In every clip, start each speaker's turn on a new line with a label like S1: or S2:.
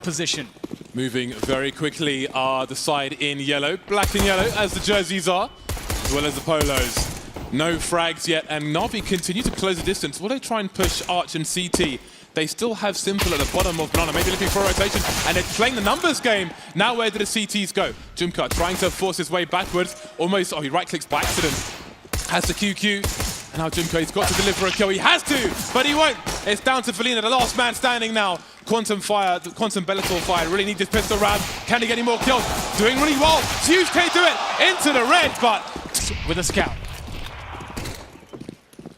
S1: position.
S2: Moving very quickly are the side in yellow, black and yellow as the jerseys are, as well as the polos. No frags yet, and Navi continue to close the distance. Will they try and push Arch and CT? They still have Simple at the bottom of Banana, maybe looking for a rotation, and they're playing the numbers game. Now where do the CTs go? Jumka trying to force his way backwards, almost, he right-clicks by accident. Has the QQ, and now Jumka, he's got to deliver a kill. He has to, but he won't. It's down to Felina, the last man standing now. Quantum Fire, the Quantum Bellator Fire, really need this pistol round. Can he get any more kills? Doing really well. Huge K do it into the red, but
S1: with a scout.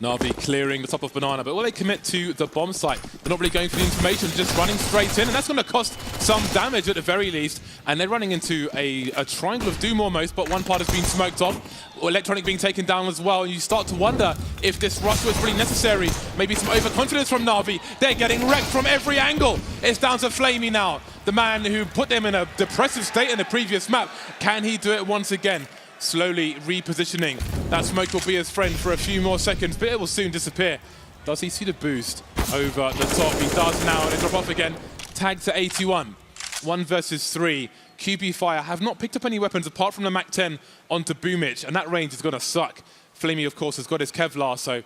S2: Navi clearing the top of Banana, but will they commit to the bomb site? They're not really going for the information, just running straight in, and that's going to cost some damage at the very least. And they're running into a triangle of doom almost, but one part has been smoked off. Electronic being taken down as well, and you start to wonder if this rush was really necessary. Maybe some overconfidence from Navi. They're getting wrecked from every angle. It's down to Flamey now, the man who put them in a depressive state in the previous map. Can he do it once again? Slowly repositioning. That smoke will be his friend for a few more seconds, but it will soon disappear. Does he see the boost over the top? He does now, and they drop off again. Tagged to 81. 1 versus 3. QB Fire have not picked up any weapons apart from the Mac-10 onto Boomich, and that range is going to suck. Flamey, of course, has got his Kevlar, so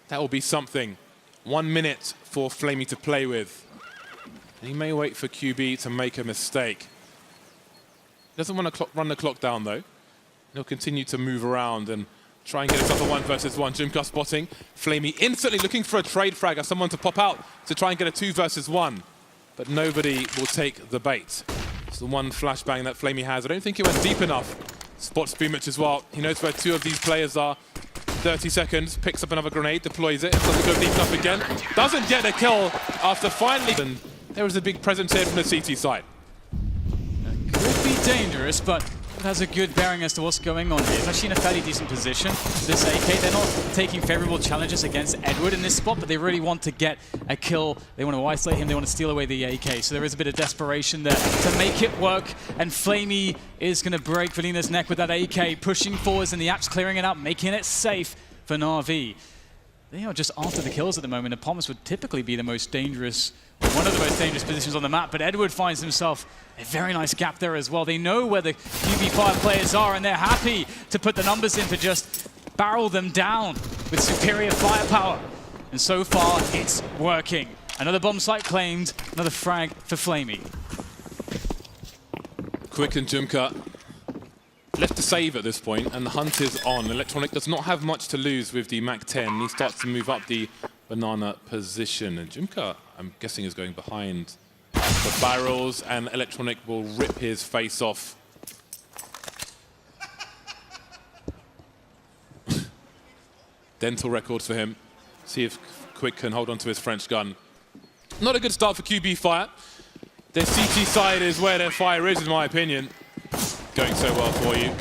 S2: that will be something. 1 minute for Flamey to play with. And he may wait for QB to make a mistake. Doesn't want to run the clock down, though. He'll continue to move around and try and get himself a 1 versus 1. Jumka spotting. Flamey instantly looking for a trade frag or someone to pop out to try and get a 2 versus 1. But nobody will take the bait. It's the one flashbang that Flamey has. I don't think he went deep enough. Spots Boomich as well. He knows where 2 of these players are. 30 seconds, picks up another grenade, deploys it. Doesn't go deep enough again. Doesn't get a kill after finally... And there was a big presence here from the CT side.
S1: Could be dangerous, but it has a good bearing as to what's going on here. It's actually in a fairly decent position. This AK, they're not taking favorable challenges against Edward in this spot, but they really want to get a kill. They want to isolate him, they want to steal away the AK. So there is a bit of desperation there to make it work. And Flamey is going to break Felina's neck with that AK, pushing forwards, and the app's clearing it out, making it safe for Navi. They are just after the kills at the moment, and Pomus would typically be the most dangerous, one of the most dangerous positions on the map, but Edward finds himself a very nice gap there as well. They know where the QB5 players are, and they're happy to put the numbers in to just barrel them down with superior firepower. And so far, it's working. Another bomb site claimed, another frag for Flamey.
S2: Quick and Jumka left to save at this point, and the hunt is on. Electronic does not have much to lose with the Mac-10. He starts to move up the Banana position, and Jumka, I'm guessing, is going behind the barrels, and Electronic will rip his face off. Dental records for him. See if Quick can hold on to his French gun. Not a good start for QB Fire. Their CT side is where their fire is, in my opinion. Going so well for you.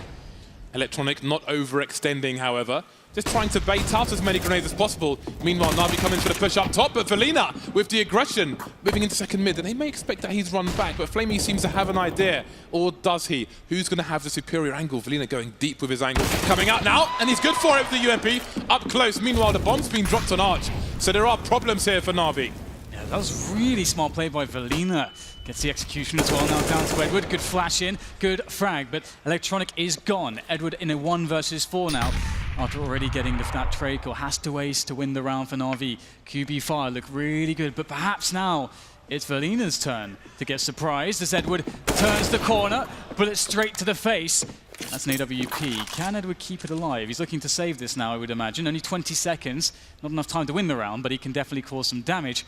S2: Electronic not overextending, however. Just trying to bait out as many grenades as possible. Meanwhile, Navi coming for the push up top, but Felina with the aggression moving into second mid, and they may expect that he's run back, but Flamey seems to have an idea, or does he? Who's going to have the superior angle? Felina going deep with his angle, coming out now, and he's good for it with the UMP up close. Meanwhile, the bomb's been dropped on Arch, so there are problems here for Navi.
S1: Yeah, that was really smart play by Felina. Gets the execution as well, now down to Edward. Good flash in, good frag, but Electronic is gone. Edward in a 1 versus 4 now, after already getting that trade kill. Has to ace to win the round for Navi. QB Fire look really good, but perhaps now it's Felina's turn to get surprised as Edward turns the corner, bullet straight to the face. That's an AWP. Can Edward keep it alive? He's looking to save this now, I would imagine. Only 20 seconds, not enough time to win the round, but he can definitely cause some damage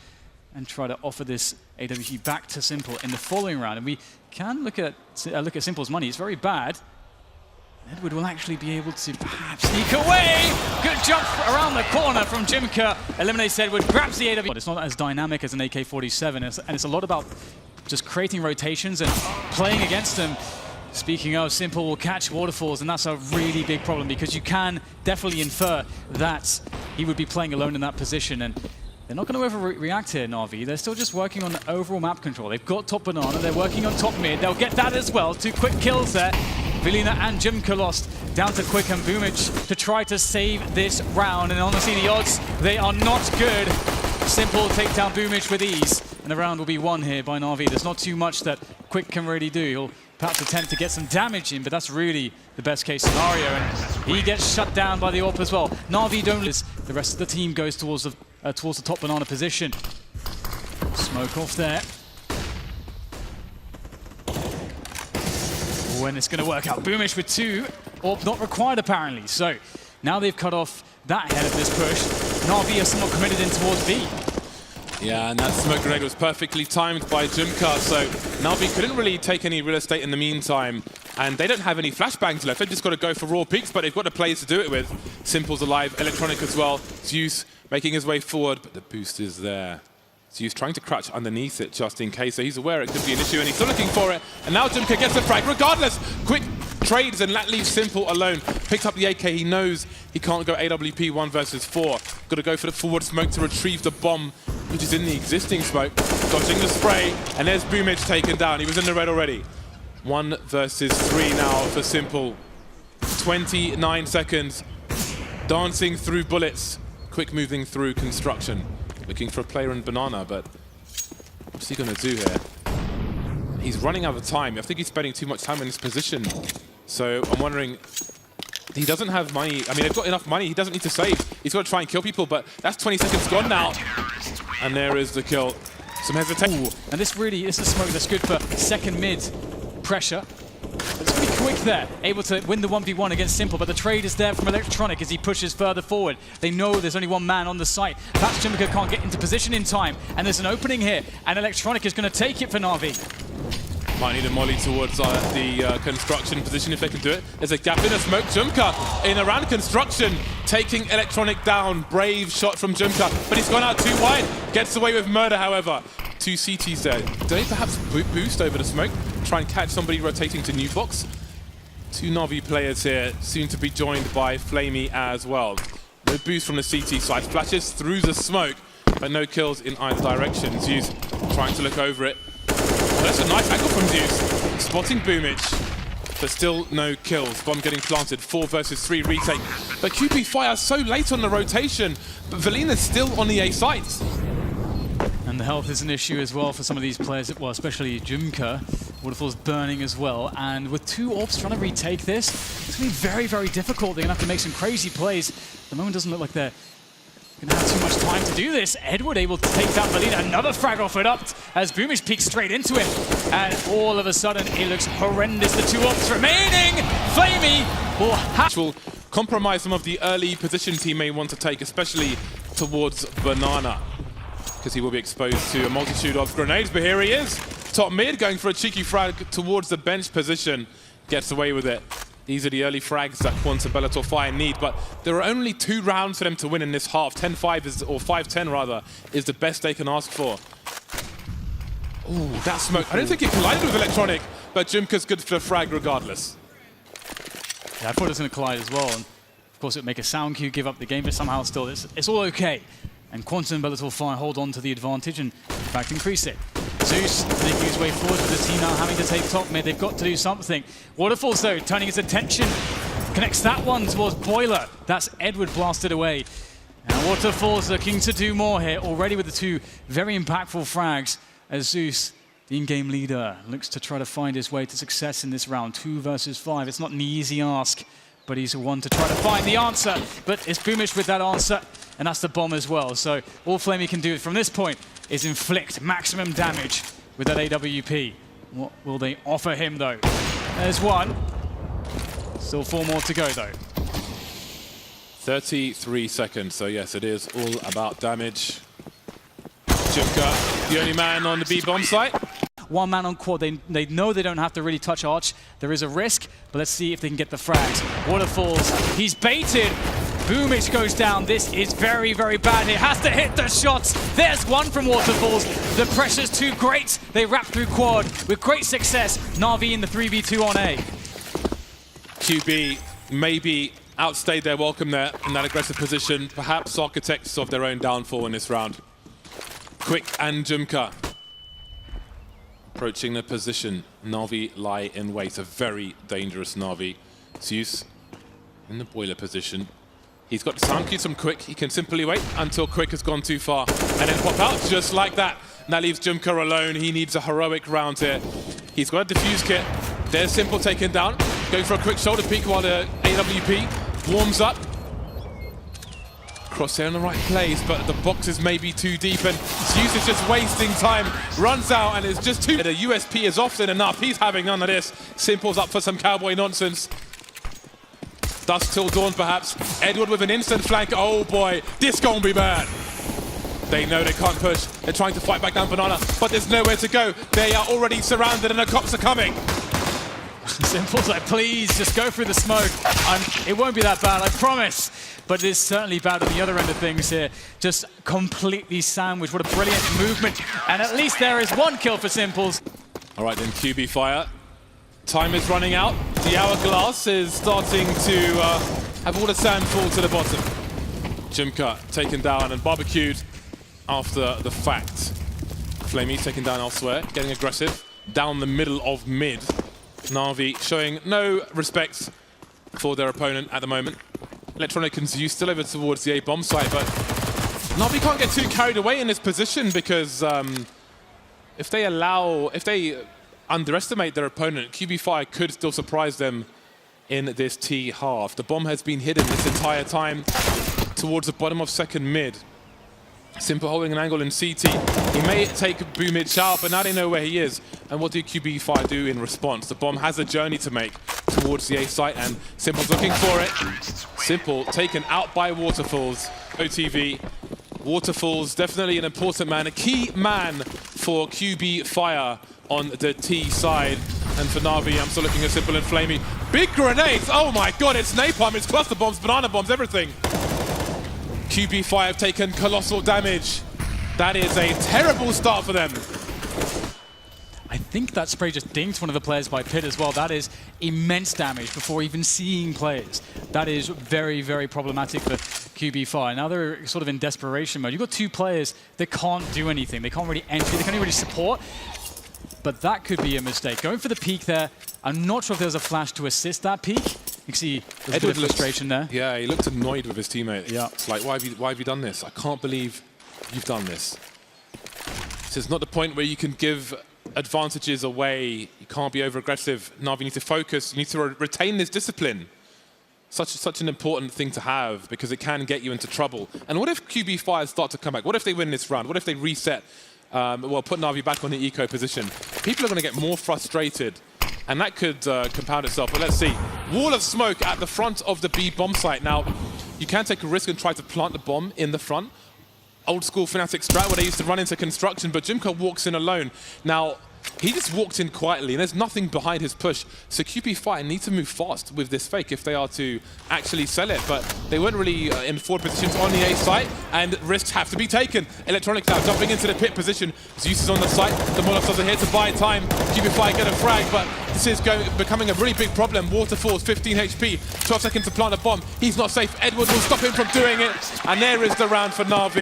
S1: and try to offer this AWP back to Simple in the following round. And we can look at Simple's money. It's very bad. Edward will actually be able to perhaps sneak away. Good jump around the corner from Jumka. Eliminates Edward, grabs the AWP. It's not as dynamic as an AK-47, and it's a lot about just creating rotations and playing against them. Speaking of, Simple will catch waterfalls, and that's a really big problem because you can definitely infer that he would be playing alone in that position. And they're not going to overreact here, Navi. They're still just working on the overall map control. They've got top Banana, they're working on top mid. They'll get that as well. 2 quick kills there. Felina and Jumka lost down to Quick and Boomich to try to save this round. And honestly, the odds, they are not good. Simple take down Boomich with ease. And and the round will be won here by Navi. There's not too much that Quick can really do. He'll perhaps attempt to get some damage in, but that's really the best case scenario, and he gets shut down by the AWP as well. Navi don't lose. The rest of the team goes towards the top banana position. Smoke off there. Oh, and it's going to work out. Boomish with 2. AWP not required apparently. So now they've cut off that head of this push. Navi are somewhat committed in towards B.
S2: Yeah, and that smoke grenade was perfectly timed by Jumka, so Navi couldn't really take any real estate in the meantime, and they don't have any flashbangs left. They've just got to go for raw peaks, but they've got the players to do it with. Simple's alive, Electronic as well. Zeus making his way forward, but the boost is there. Zeus trying to crouch underneath it just in case, so he's aware it could be an issue, and he's still looking for it. And now Jumka gets a frag regardless. Quick trades, and that leaves Simple alone. Picks up the AK, he knows he can't go AWP 1 versus 4. Got to go for the forward smoke to retrieve the bomb, which is in the existing smoke. Dodging the spray, and there's Boomage taken down. He was in the red already. 1 versus 3 now for Simple. 29 seconds. Dancing through bullets. Quick moving through construction. Looking for a player in Banana, but what's he going to do here? He's running out of time. I think he's spending too much time in this position. So I'm wondering, he doesn't have money. I mean, they've got enough money. He doesn't need to save. He's got to try and kill people, but that's 20 seconds gone now. And there is the kill. Some hesitation.
S1: And this is a smoke that's good for second mid pressure. It's pretty quick there, able to win the 1v1 against Simple, but the trade is there from Electronic as he pushes further forward. They know there's only one man on the site. Perhaps Jumka can't get into position in time, and there's an opening here, and Electronic is going to take it for Navi.
S2: Might need a molly towards the construction position if they can do it. There's a gap in a smoke. Jumka in around construction, taking Electronic down. Brave shot from Jumka, but he's gone out too wide. Gets away with murder, however. 2 CTs there. Do they perhaps boost over the smoke? Try and catch somebody rotating to new box? 2 Navi players here, soon to be joined by Flamey as well. No boost from the CT side. Flashes through the smoke, but no kills in either direction. Zeus trying to look over it. Oh, that's a nice angle from Zeus. Spotting Boomage, but still no kills. Bomb getting planted. 4 versus 3 retake. But QB fires so late on the rotation, but Velina's still on the A sites.
S1: And the health is an issue as well for some of these players, well, especially Jumka. Waterfall's burning as well, and with 2 AWPs trying to retake this, it's going to be very, very difficult. They're going to have to make some crazy plays. At the moment doesn't look like they're going to have too much time to do this. Edward able to take down Velina. Another frag off it up as Boomish peeks straight into him. And all of a sudden, it looks horrendous. The 2 AWPs remaining. Flamey will have...
S2: Will compromise some of the early positions he may want to take, especially towards Banana, because he will be exposed to a multitude of grenades. But here he is, top mid, going for a cheeky frag towards the bench position. Gets away with it. These are the early frags that Quantum Bellator Fire need, but there are only 2 rounds for them to win in this half. 10-5 is, or 5-10 rather, is the best they can ask for. Ooh, that smoke. I don't think it collided with Electronic, but Jumka's good for the frag regardless.
S1: Yeah, I thought it was going to collide as well, and of course it would make a sound cue, give up the game, but somehow still it's all okay. And Quantum Bellator Fire hold on to the advantage and, in fact, increase it. Zeus making his way forward with the team now having to take top mid. They've got to do something. Waterfalls, though, turning his attention. Connects that one towards Boiler. That's Edward blasted away. And Waterfalls looking to do more here, already with the 2 very impactful frags, as Zeus, the in-game leader, looks to try to find his way to success in this round. 2 versus 5. It's not an easy ask, but he's the one to try to find the answer. But it's Boomish with that answer. And that's the bomb as well. So all Flamey can do from this point is inflict maximum damage with that AWP. What will they offer him, though? There's 1. Still 4 more to go, though.
S2: 33 seconds. So yes, it is all about damage. Jumka, the only man on the B bomb site.
S1: 1 man on quad. They know they don't have to really touch Arch. There is a risk, but let's see if they can get the frags. Waterfalls, he's baited. Boomish goes down. This is very, very bad. He has to hit the shots. There's 1 from Waterfalls. The pressure's too great. They wrap through quad with great success. Navi in the 3v2 on A.
S2: QB maybe outstayed their welcome there in that aggressive position. Perhaps architects of their own downfall in this round. Quick and Jumka approaching the position. Navi lie in wait. A very dangerous Navi. Zeus in the boiler position. He's got the sound cues from Quick. He can simply wait until Quick has gone too far and then pop out just like that. And that leaves Jimka alone. He needs a heroic round here. He's got a defuse kit. There's Simple taken down. Going for a quick shoulder peek while the AWP warms up. Crosshair in the right place, but the box is maybe too deep, and Zeus is just wasting time. Runs out, and it's just too... The USP is often enough. He's having none of this. Simple's up for some cowboy nonsense. Dusk till dawn, perhaps. Edward with an instant flank. Oh boy, this gonna be bad. They know they can't push. They're trying to fight back down Banana, but there's nowhere to go. They are already surrounded, and the cops are coming.
S1: Simple's like, please, just go through the smoke. It won't be that bad, I promise. But it is certainly bad on the other end of things here. Just completely sandwiched. What a brilliant movement. And at least there is one kill for Simples.
S2: All right, then QB Fire. Time is running out. The hourglass is starting to have all the sand fall to the bottom. Jimka taken down and barbecued after the fact. Flamey's taken down elsewhere, getting aggressive. Down the middle of mid. Navi showing no respect for their opponent at the moment. Electronic and Zeus still over towards the A bomb site, but Navi can't get too carried away in this position because if they underestimate their opponent, QB Fire could still surprise them in this T half. The bomb has been hidden this entire time towards the bottom of second mid. Simple holding an angle in CT. He may take Boo mid shout, but now they know where he is. And what do QB Fire do in response? The bomb has a journey to make towards the A site, and Simple's looking for it. Simple taken out by Waterfalls. OTV. Waterfalls definitely an important man, a key man for QB Fire on the T side. And for Navi, I'm still looking at Simple and Flamey. Big grenades! Oh my god, it's napalm, it's cluster bombs, banana bombs, everything. QB Fire have taken colossal damage. That is a terrible start for them.
S1: I think that spray just dinked one of the players by Pit as well. That is immense damage before even seeing players. That is very, very problematic for QB Fire. Now they're sort of in desperation mode. You've got two players that can't do anything. They can't really enter, they can't really support. But that could be a mistake. Going for the peek there. I'm not sure if there was a flash to assist that peek. You can see there's a bit of frustration there.
S2: Yeah, he looked annoyed with his teammate.
S1: Yeah.
S2: It's like, why have you done this? I can't believe you've done this. This is not the point where you can give advantages away. You can't be over-aggressive. Navi, you need to focus. You need to retain this discipline. Such an important thing to have because it can get you into trouble. And what if QB Fire start to come back? What if they win this round? What if they reset? Well, put Navi back on the eco position. People are going to get more frustrated, and that could compound itself. But let's see. Wall of smoke at the front of the B bomb site. Now, you can take a risk and try to plant the bomb in the front. Old school Fnatic strat where they used to run into construction, but Jimka walks in alone. Now, he just walked in quietly, and there's nothing behind his push. So QB Fire need to move fast with this fake if they are to actually sell it. But they weren't really in forward positions on the A site, and risks have to be taken. Electronic now jumping into the pit position. Zeus is on the site. The Molotovs are here to buy time. QB Fire get a frag, but this is becoming a really big problem. Waterfalls, 15 HP, 12 seconds to plant a bomb. He's not safe. Edward will stop him from doing it. And there is the round for Navi.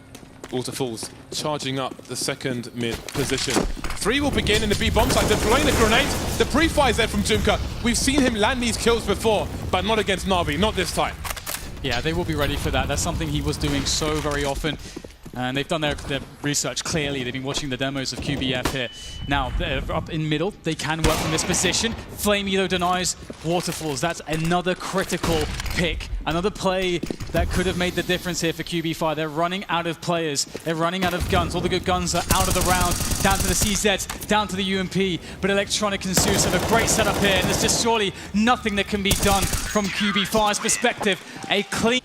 S2: Waterfalls charging up the second mid position. 3 will begin in the B bomb site, deploying the grenades. The pre-fire is there from Jimka. We've seen him land these kills before, but not against Navi, not this time.
S1: Yeah, they will be ready for that. That's something he was doing so very often. And they've done their research clearly. They've been watching the demos of QBF here. Now, they're up in middle. They can work from this position. Flamey, though, denies Waterfalls. That's another critical pick. Another play that could have made the difference here for QB Fire. They're running out of players. They're running out of guns. All the good guns are out of the round. Down to the CZs, down to the UMP. But Electronic and Zeus have a great setup here. And there's just surely nothing that can be done from QB Fire's perspective. A clean...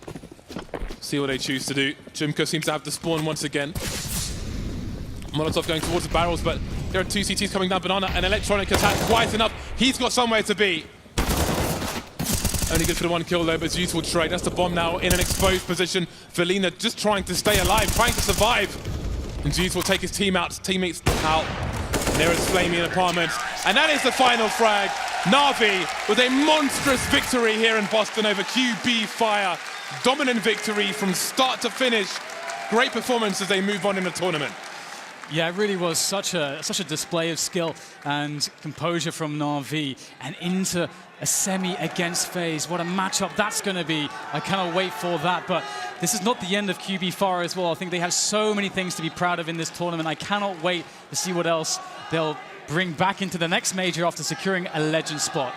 S2: See what they choose to do. Jimka seems to have the spawn once again. Molotov going towards the barrels, but there are 2 CTs coming down Banana. An Electronic attack quite enough. He's got somewhere to be. Only good for the 1 kill though, but Zeus will trade. That's the bomb now in an exposed position. Velina just trying to stay alive, trying to survive. And Zeus will take his teammates out. And there is Flamey in apartment. And that is the final frag. Navi with a monstrous victory here in Boston over QB Fire. Dominant victory from start to finish. Great performance as they move on in the tournament.
S1: Yeah, it really was such a display of skill and composure from Navi, and into a semi against FaZe. What a matchup that's going to be. I cannot wait for that. But this is not the end of QBF as well. I think they have so many things to be proud of in this tournament. I cannot wait to see what else they'll bring back into the next major after securing a legend spot.